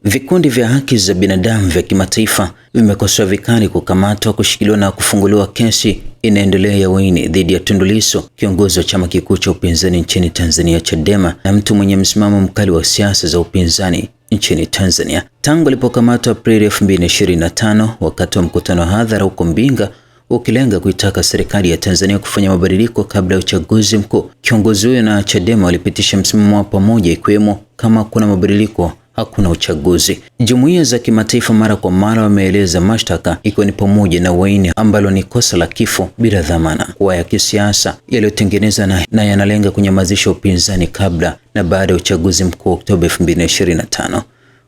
Vikundi vya haki za binadamu vya kimataifa vimekosoa vikali kukamatwa, kushikiliwa na kufunguliwa kesi inaendelea ya uhaini dhidi ya Tundu Lissu, kiongozi wa chama kikuu cha upinzani nchini Tanzania Chadema na mtu mwenye msimamo mkali wa siasa za upinzani nchini Tanzania. Tangu alipokamatwa Aprili 2025 wakati wa mkutano wa hadhara huko Mbinga ukilenga kuitaka serikali ya Tanzania kufanya mabadiliko kabla ya uchaguzi mkuu, kiongozi huyo na Chadema walipitisha msimamo wa pamoja, ikiwemo kama kuna mabadiliko hakuna uchaguzi. Jumuiya za kimataifa mara kwa mara wameeleza mashtaka, ikiwa ni pamoja na uhaini ambalo ni kosa la kifo bila dhamana, kuwa ya kisiasa, yaliyotengenezwa na yanalenga kunyamazisha upinzani kabla na baada ya uchaguzi mkuu Oktoba 2025.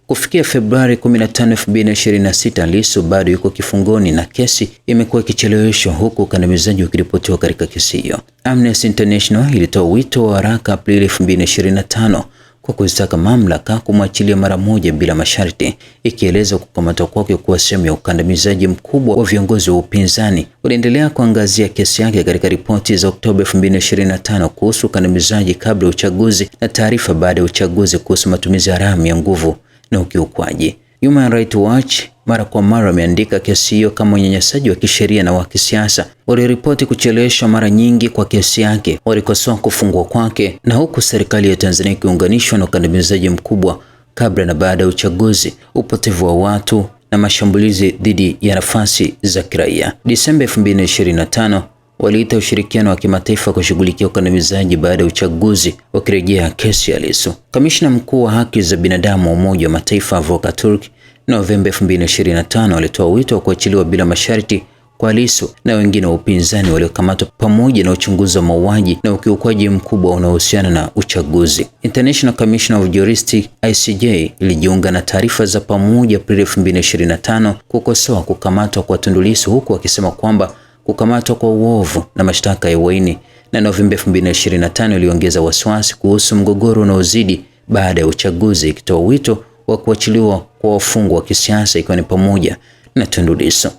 Kufikia Februari 15, 2026, Lissu bado yuko kifungoni na kesi imekuwa ikicheleweshwa, huku ukandamizaji ukiripotiwa katika kesi hiyo. Amnesty International ilitoa wito wa haraka Aprili 2025 kwa kuzitaka mamlaka kumwachilia mara moja bila masharti, ikieleza kukamatwa kwake kuwa sehemu ya ukandamizaji mkubwa wa viongozi wa upinzani. Waliendelea kuangazia kesi yake katika ripoti za Oktoba 2025 kuhusu ukandamizaji kabla ya uchaguzi na taarifa baada ya uchaguzi kuhusu matumizi haramu ya nguvu na ukiukwaji. Human Rights Watch mara kwa mara ameandika kesi hiyo kama unyanyasaji wa kisheria na wa kisiasa. Waliripoti kucheleweshwa mara nyingi kwa kesi yake, walikosoa kufungwa kwake, na huku serikali ya Tanzania ikiunganishwa na ukandamizaji mkubwa kabla na baada ya uchaguzi, upotevu wa watu na mashambulizi dhidi ya nafasi za kiraia. Disemba 2025 waliita ushirikiano wa kimataifa kushughulikia ukandamizaji baada ya uchaguzi, wakirejea kesi ya Lissu. Kamishna mkuu wa haki za binadamu wa Umoja wa Mataifa Volker Turk Novemba 2025 alitoa wito wa kuachiliwa bila masharti kwa Lissu na wengine wa upinzani waliokamatwa, pamoja na uchunguzi wa mauaji na ukiukwaji mkubwa unaohusiana na uchaguzi. International Commission of Justice ICJ ilijiunga na taarifa za pamoja Aprili 2025 kukosoa kukamatwa kwa Tundu Lissu, huku wakisema kwamba kukamatwa kwa uovu na mashtaka ya uhaini. Na Novemba 2025 iliongeza wasiwasi kuhusu mgogoro unaozidi baada ya uchaguzi, ikitoa wito wa kuachiliwa kwa wafungwa wa kisiasa, ikiwa ni pamoja na Tundu Lissu.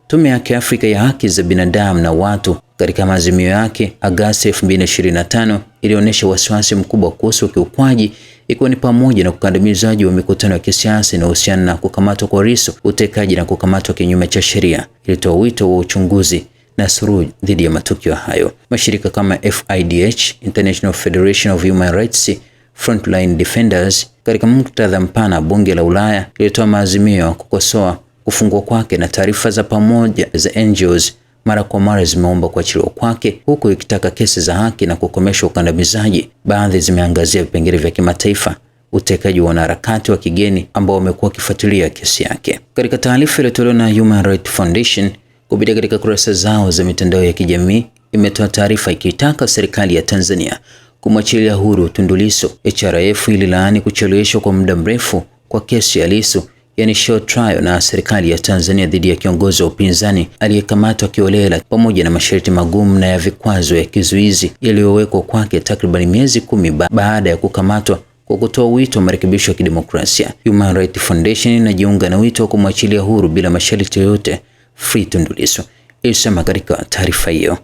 Tume ya Kiafrika ya haki za binadamu na watu katika maazimio yake Agosti 2025 ilionyesha wasiwasi mkubwa kuhusu ukiukwaji, ikiwa ni pamoja na ukandamizaji wa mikutano ya kisiasa inayohusiana na kukamatwa kwa Lissu, utekaji na kukamatwa kinyume cha sheria. Ilitoa wito wa uchunguzi na suluhu dhidi ya matukio hayo. Mashirika kama FIDH, International Federation of Human Rights, Frontline Defenders, katika muktadha mpana, bunge la Ulaya lilitoa maazimio kukosoa kufungwa kwake, na taarifa za pamoja za NGOs mara kwa mara zimeomba kuachiliwa kwake, huku ikitaka kesi za haki na kukomesha ukandamizaji. Baadhi zimeangazia vipengele vya kimataifa, utekaji wa wanaharakati wa kigeni ambao wamekuwa wakifuatilia kesi yake. Katika taarifa iliyotolewa na Human Rights Foundation kupitia katika kurasa zao za mitandao ya kijamii, imetoa taarifa ikitaka serikali ya Tanzania kumwachilia huru Tundu Lissu. HRF ililaani kucheleweshwa kwa muda mrefu kwa kesi ya Lissu, yani short trial, na serikali ya Tanzania dhidi ya kiongozi wa upinzani aliyekamatwa kiolela, pamoja na masharti magumu na ya vikwazo ya kizuizi yaliyowekwa kwake takriban miezi 10 baada ya kukamatwa, kwa kutoa wito wa marekebisho ya kidemokrasia. Human Rights Foundation inajiunga na wito wa kumwachilia huru bila masharti yoyote Free Tundu Lissu, ilisema katika taarifa hiyo.